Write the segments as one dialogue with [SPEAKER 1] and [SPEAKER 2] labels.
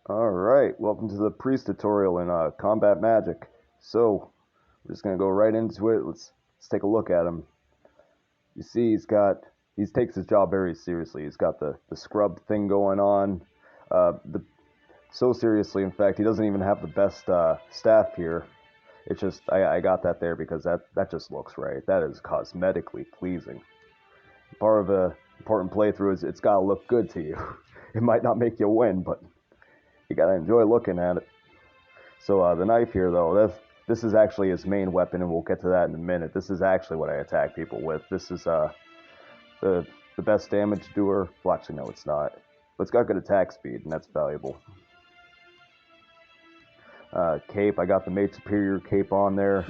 [SPEAKER 1] Alright, welcome to the priest tutorial in combat magic. So, we're just gonna go right into it. Let's take a look at him. You see he takes his job very seriously. He's got the scrub thing going on. The so seriously, in fact, he doesn't even have the best staff here. It's just I got that there because that just looks right. That is cosmetically pleasing. Part of a important playthrough is it's gotta look good to you. It might not make you win, but you gotta enjoy looking at it. So the knife here, though, this is actually his main weapon, and we'll get to that in a minute. This is actually what I attack people with. This is the the best damage doer. Well, actually, no, it's not. But it's got good attack speed, and that's valuable. Cape, I got the Mage Superior cape on there.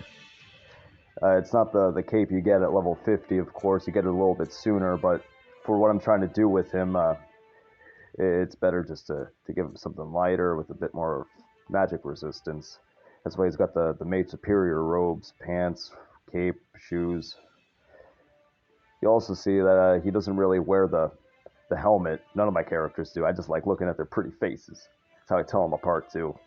[SPEAKER 1] It's not the cape you get at level 50, of course. You get it a little bit sooner, but for what I'm trying to do with him, it's better just to give him something lighter with a bit more magic resistance. That's why he's got the Mage Superior robes, pants, cape, shoes. You also see that he doesn't really wear the helmet. None of my characters do. I just like looking at their pretty faces. That's how I tell them apart, too.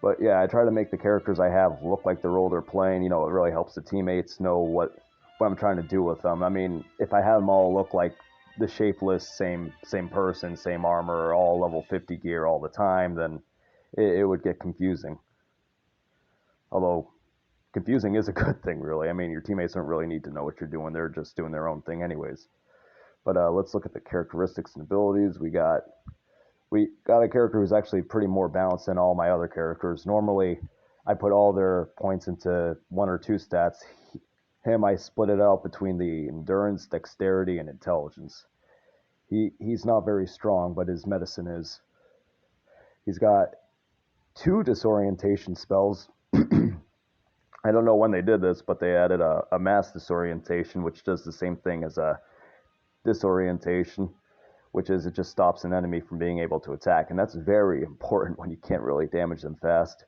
[SPEAKER 1] But yeah, I try to make the characters I have look like the role they're playing. It really helps the teammates know what I'm trying to do with them. I mean, if I had them all look like the shapeless, same person, same armor, all level 50 gear all the time, then it would get confusing. Although confusing is a good thing, really. I mean, your teammates don't really need to know what you're doing; they're just doing their own thing, anyways. But let's look at the characteristics and abilities. We got a character who's actually pretty more balanced than all my other characters. Normally, I put all their points into one or two stats. Him, I split it out between the endurance, dexterity, and intelligence. He's not very strong, but his medicine is. He's got two disorientation spells. I don't know when they did this, but they added a mass disorientation, which does the same thing as a disorientation, which is it just stops an enemy from being able to attack, and that's very important when you can't really damage them fast.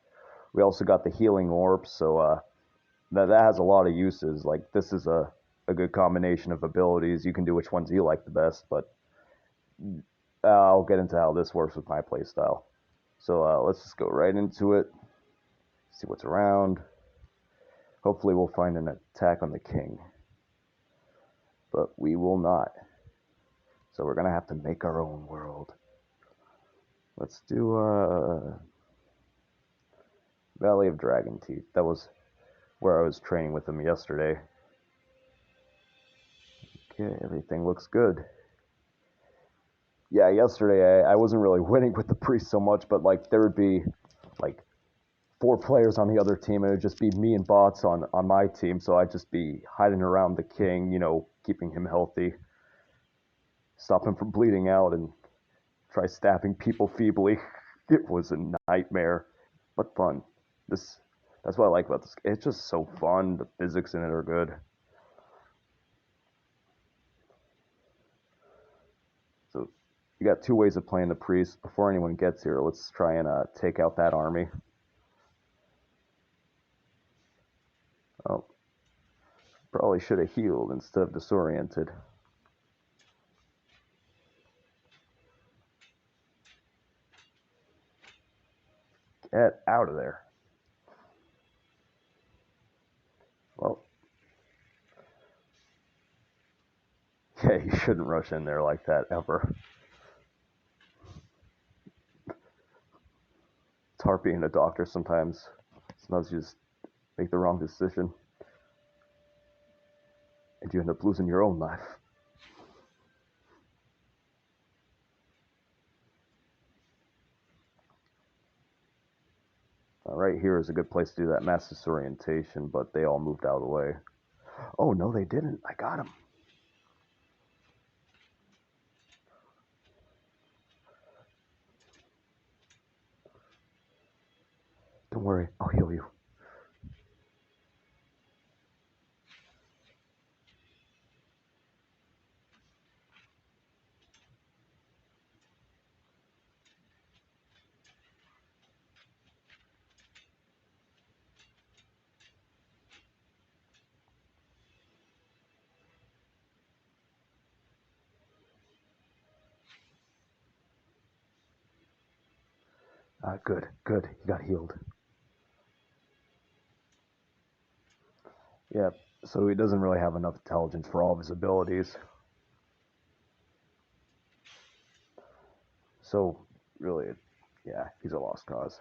[SPEAKER 1] We also got the healing orb, so that has a lot of uses. Like this is a good combination of abilities. You can do which ones you like the best, but I'll get into how this works with my playstyle. So let's just go right into it. See what's around. Hopefully we'll find an attack on the king, but we will not. So we're gonna have to make our own world. Let's do Valley of Dragon Teeth. That was where I was training with him yesterday. Okay, everything looks good. Yeah, yesterday I wasn't really winning with the priest so much, but like there would be like four players on the other team, and it would just be me and bots on my team. So I'd just be hiding around the king, keeping him healthy, stop him from bleeding out, and try stabbing people feebly. It was a nightmare, but fun. This that's what I like about this. It's just so fun. The physics in it are good. So you got two ways of playing the priest. Before anyone gets here, let's try and take out that army. Oh, probably should have healed instead of disoriented. Get out of there. Well, yeah, you shouldn't rush in there like that ever. It's hard being a doctor sometimes. Sometimes you just make the wrong decision, and you end up losing your own life. Right here is a good place to do that mass disorientation, but they all moved out of the way. Oh, no, they didn't. I got him. Don't worry, I'll heal you. Good, good. He got healed. Yeah, so he doesn't really have enough intelligence for all of his abilities. So, really, yeah, he's a lost cause.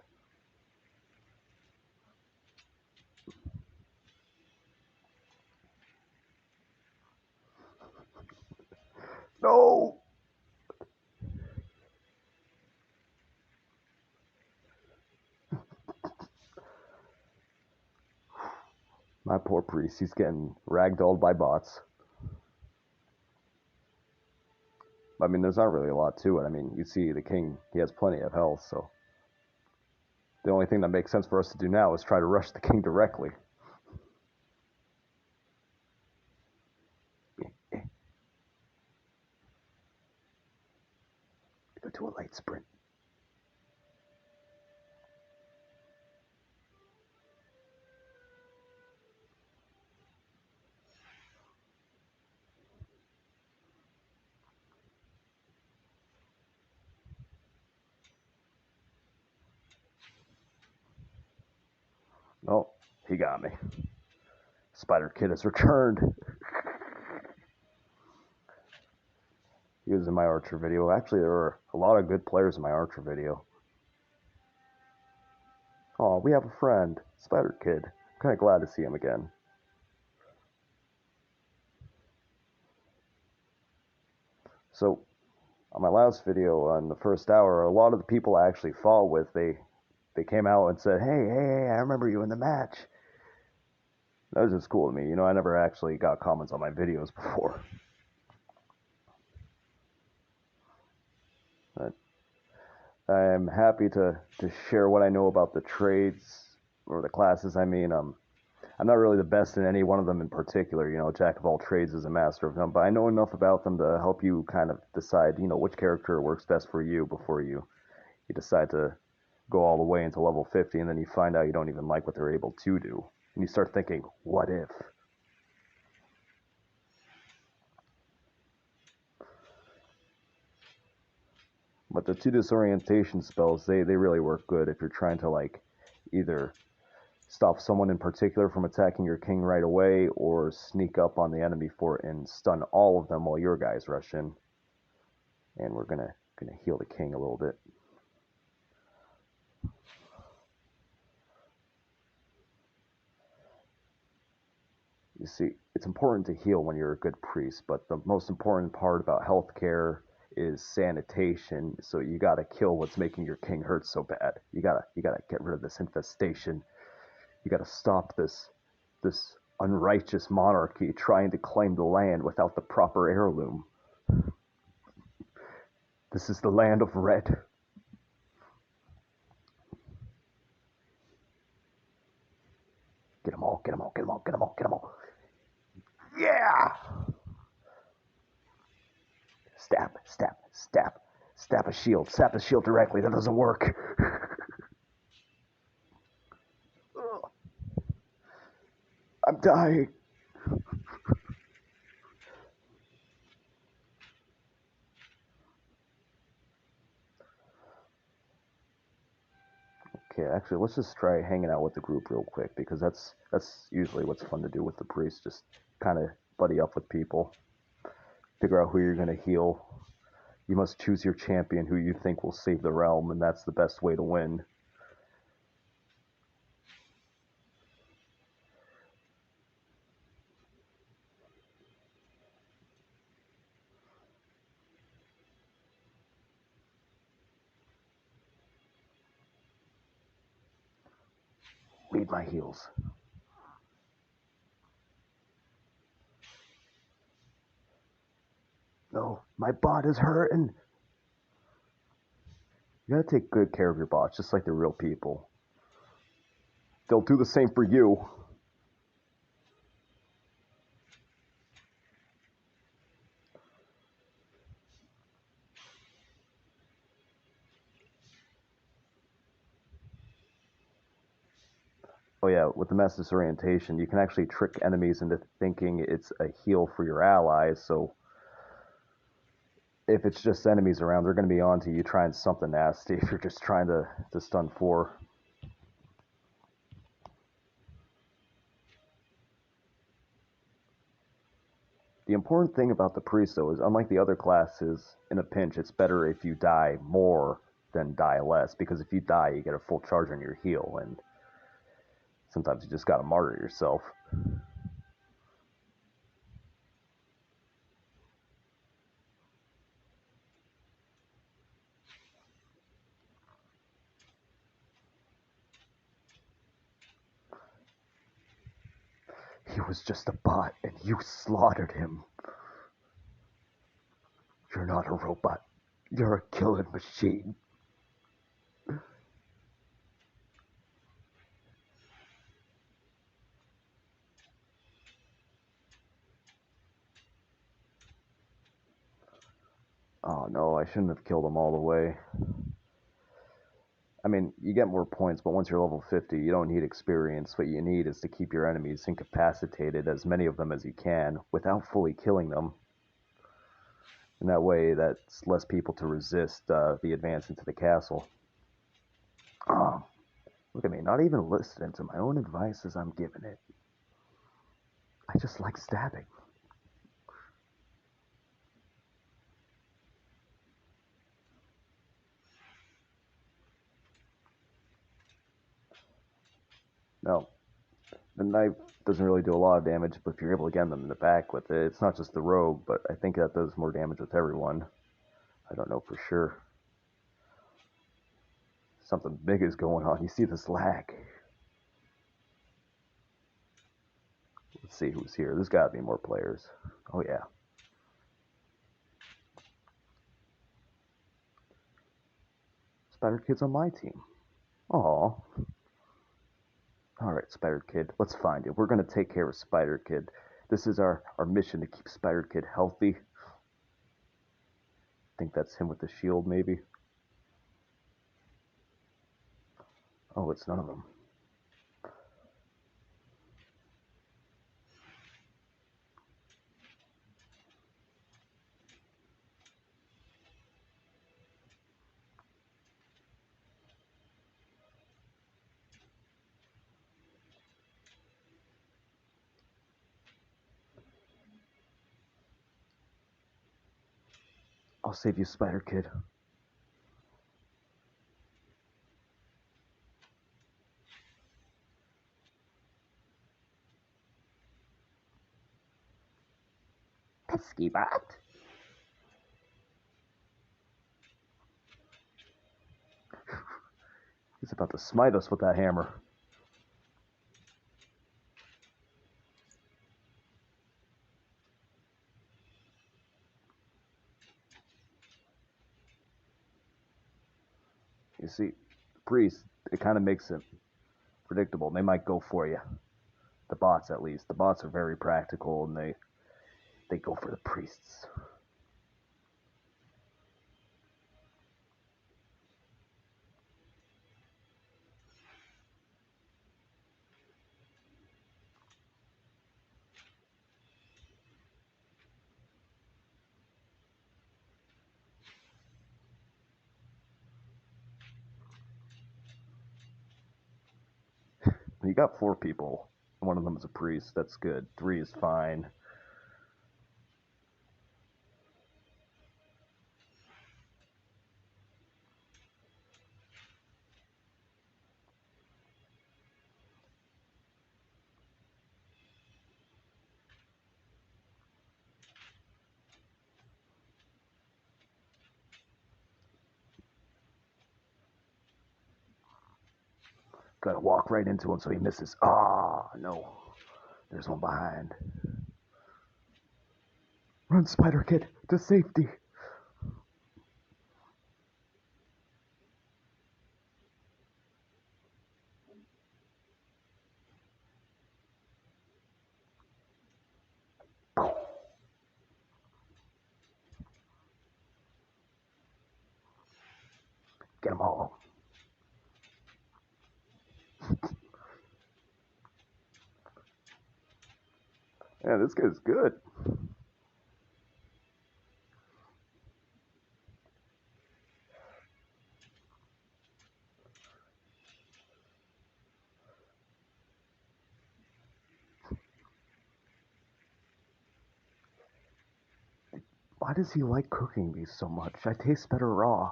[SPEAKER 1] No! My poor priest, he's getting ragdolled by bots. I mean, there's not really a lot to it. I mean, you see the king, he has plenty of health, so the only thing that makes sense for us to do now is try to rush the king directly. Go to a light sprint. Oh, he got me. Spiderkid has returned. He was in my Archer video. Actually, there were a lot of good players in my Archer video. Oh, we have a friend, Spiderkid. I'm kind of glad to see him again. So, on my last video, on the first hour, a lot of the people I actually fought with, they came out and said, hey, I remember you in the match. That was just cool to me. You know, I never actually got comments on my videos before. But I'm happy to share what I know about the trades, or the classes, I mean. I'm not really the best in any one of them in particular. You know, jack of all trades is a master of none, but I know enough about them to help you kind of decide, you know, which character works best for you before you decide to go all the way into level 50, and then you find out you don't even like what they're able to do. And you start thinking, what if? But the two disorientation spells, they really work good if you're trying to, like, either stop someone in particular from attacking your king right away, or sneak up on the enemy fort and stun all of them while your guys rush in. And we're gonna heal the king a little bit. You see, it's important to heal when you're a good priest, but the most important part about healthcare is sanitation. So you gotta kill what's making your king hurt so bad. You gotta get rid of this infestation. You gotta stop this unrighteous monarchy trying to claim the land without the proper heirloom. This is the land of red. Get them all, get them all, get them all, get them all, get them all. Yeah! Stab, stab, stab. Stab a shield. Stab a shield directly. That doesn't work. I'm dying. Okay, actually, let's just try hanging out with the group real quick, because that's usually what's fun to do with the priest. Just kind of buddy up with people. Figure out who you're going to heal. You must choose your champion who you think will save the realm, and that's the best way to win. Lead my heals. No, my bot is hurting. You gotta take good care of your bots, just like they're real people. They'll do the same for you. Oh yeah, with the mass disorientation, you can actually trick enemies into thinking it's a heal for your allies, so if it's just enemies around, they're going to be on to you trying something nasty if you're just trying to stun 4. The important thing about the priest, though, is unlike the other classes, in a pinch, it's better if you die more than die less, because if you die, you get a full charge on your heal, and sometimes you just gotta martyr yourself. He was just a bot, and you slaughtered him. You're not a robot. You're a killing machine. Oh no, I shouldn't have killed him all the way. I mean, you get more points, but once you're level 50, you don't need experience. What you need is to keep your enemies incapacitated, as many of them as you can, without fully killing them. And that way, that's less people to resist the advance into the castle. Oh, look at me, not even listening to my own advice as I'm giving it. I just like stabbing. No, the knife doesn't really do a lot of damage, but if you're able to get them in the back with it, it's not just the rogue, but I think that does more damage with everyone. I don't know for sure. Something big is going on. You see this lag. Let's see who's here. There's got to be more players. Oh, yeah. Spiderkid's on my team. Aw. Alright, Spiderkid, let's find you. We're going to take care of Spiderkid. This is our mission, to keep Spiderkid healthy. I think that's him with the shield, maybe. Oh, it's none of them. I'll save you, Spiderkid. Pesky bot. He's about to smite us with that hammer. You see, priest, it kind of makes it predictable. They might go for you. The bots, at least. The bots are very practical, and they go for the priests. You got 4 people. One of them is a priest. That's good. 3 is fine. Gotta walk right into him so he misses. Ah, no. There's one behind. Run, Spiderkid, to safety. Get them all. Yeah, this guy's good. Why does he like cooking these so much? I taste better raw.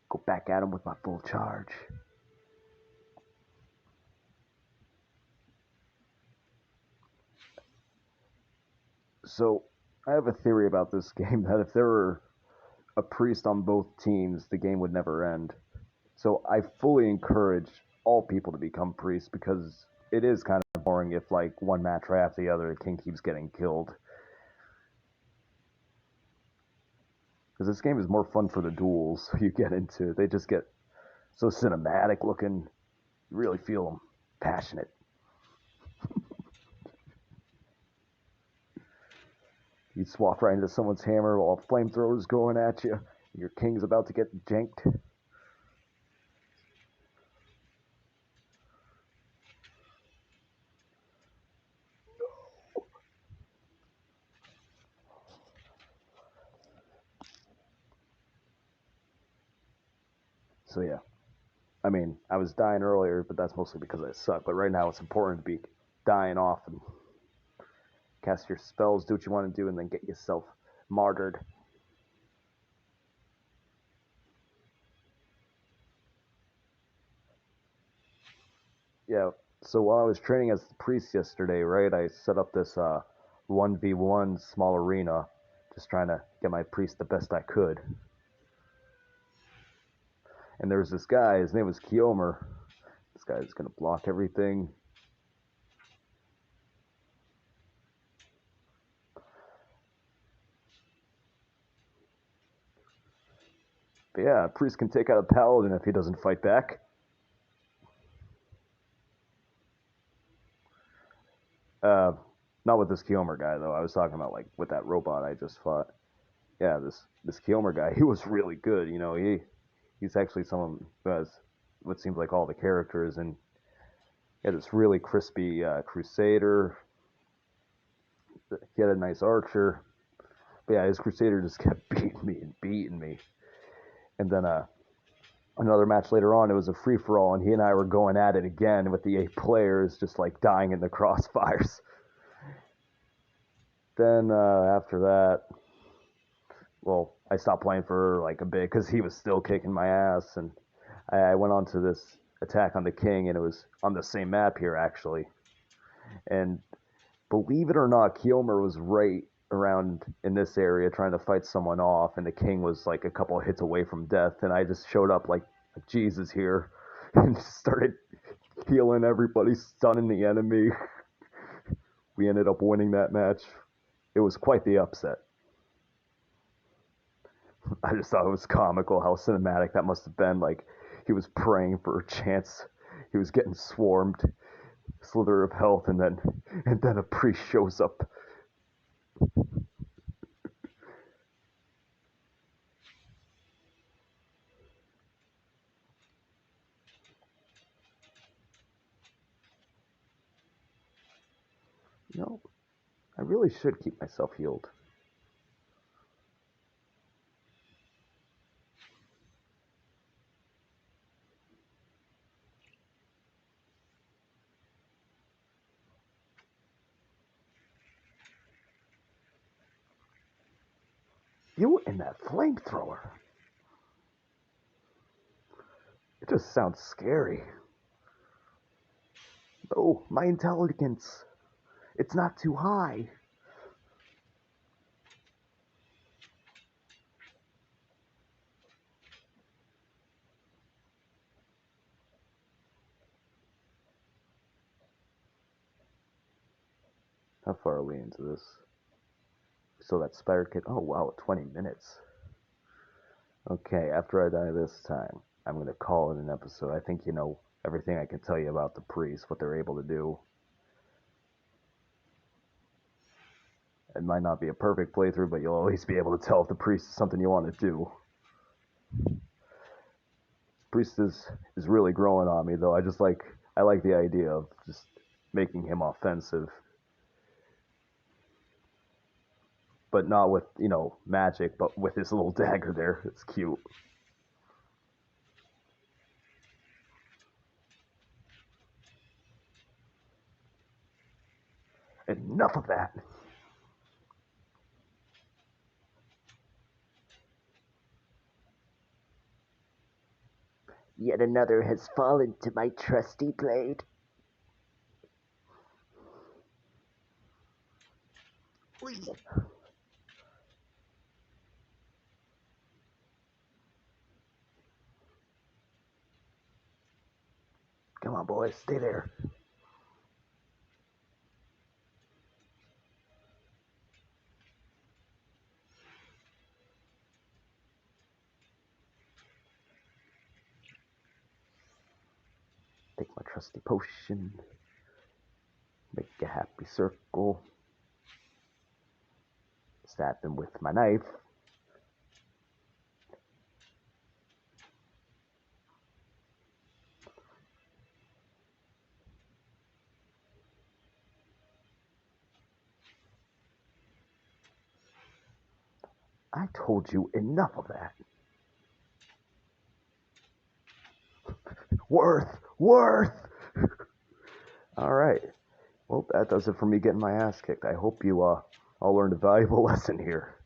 [SPEAKER 1] Go back at him with my full charge. So, I have a theory about this game that if there were a priest on both teams, the game would never end. So, I fully encourage all people to become priests because it is kind of boring if, like, one match right after the other, the king keeps getting killed. Because this game is more fun for the duels you get into. They just get so cinematic looking. You really feel them passionate. You swap right into someone's hammer while a flamethrower's going at you. Your king's about to get janked. So yeah, I mean, I was dying earlier, but that's mostly because I suck. But right now, it's important to be dying off and cast your spells, do what you want to do, and then get yourself martyred. Yeah. So while I was training as the priest yesterday, right, I set up this 1v1 small arena, just trying to get my priest the best I could. And there was this guy, his name was Kiomer. This guy's gonna block everything. But yeah, a priest can take out a paladin if he doesn't fight back. Uh, Not with this Kiomer guy though. I was talking about like with that robot I just fought. Yeah, this Kiomer guy, he was really good. You know, he's actually someone who has what seems like all the characters, and he had this really crispy Crusader. He had a nice archer. But yeah, his Crusader just kept beating me and beating me. And then another match later on, it was a free for all, and he and I were going at it again with the 8 players, just like dying in the crossfires. Then after that, well, I stopped playing for like a bit because he was still kicking my ass, and I went on to this attack on the king, and it was on the same map here actually. And believe it or not, Kiomer was right around in this area trying to fight someone off, and the king was like a couple of hits away from death, and I just showed up like Jesus here and started healing everybody, stunning the enemy. We ended up winning that match. It was quite the upset. I just thought it was comical how cinematic that must have been. Like, he was praying for a chance. He was getting swarmed, slither of health, and then a priest shows up. You know, I really should keep myself healed. You and that flamethrower. It just sounds scary. Oh, my intelligence. It's not too high. How far are we into this? So that Spiderkid. Oh wow, 20 minutes. Okay, after I die this time, I'm gonna call it an episode. I think you know everything I can tell you about the priests, what they're able to do. It might not be a perfect playthrough, but you'll at least be able to tell if the priest is something you want to do. Priest is really growing on me though. I like the idea of just making him offensive, but not with magic, but with his little dagger there. It's cute. Enough of that.
[SPEAKER 2] Yet another has fallen to my trusty blade.
[SPEAKER 1] Come on, boys, stay there. Take my trusty potion. Make a happy circle. Stab them with my knife. I told you enough of that. Worth! Alright. Well, that does it for me getting my ass kicked. I hope you all learned a valuable lesson here.